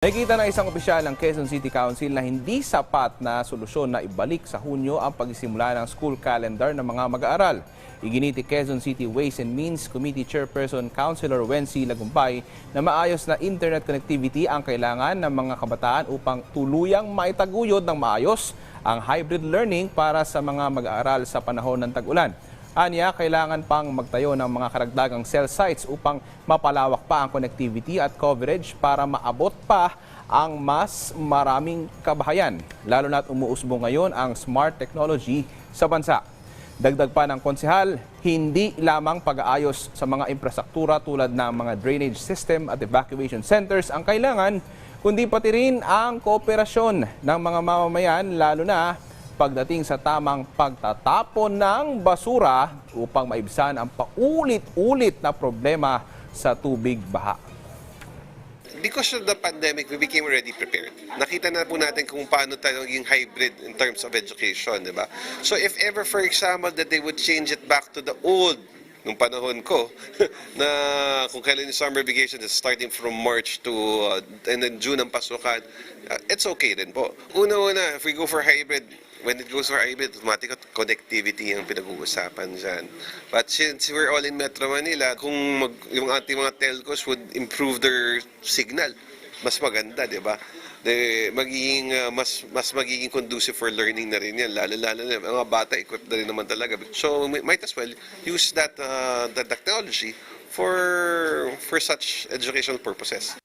Nakikita ng isang opisyal ng Quezon City Council na hindi sapat na solusyon na ibalik sa Hunyo ang pagsisimula ng school calendar ng mga mag-aaral. Iginiti Quezon City Ways and Means Committee Chairperson Councilor Wency Lagumbay na maayos na internet connectivity ang kailangan ng mga kabataan upang tuluyang maitaguyod ng maayos ang hybrid learning para sa mga mag-aaral sa panahon ng tag-ulan. Anya, kailangan pang magtayo ng mga karagdagang cell sites upang mapalawak pa ang connectivity at coverage para maabot pa ang mas maraming kabahayan, lalo na't umuusbong ngayon ang smart technology sa bansa. Dagdag pa ng konsehal, hindi lamang pag-aayos sa mga infrastruktura tulad ng mga drainage system at evacuation centers ang kailangan, kundi pati rin ang kooperasyon ng mga mamamayan, lalo na pagdating sa tamang pagtatapon ng basura upang maibsan ang paulit-ulit na problema sa tubig baha. Because of the pandemic, we became already prepared. Nakita na po natin kung paano tayo naging hybrid in terms of education, di ba? So if ever, for example, that they would change it back to the old, nung panahon ko, na kung kailan yung summer vacation, starting from March to, and then June ang pasukan, it's okay din po. Una-una, if we go for hybrid, when it goes for hybrid, automatic connectivity ang pinag-uusapan dyan. But since we're all in Metro Manila, kung yung ating mga telcos would improve their signal, mas maganda, di ba? Mas magiging conducive for learning na rin yan, lalo na mga bata, equipped na rin naman talaga. So might as well use that the technology for such educational purposes.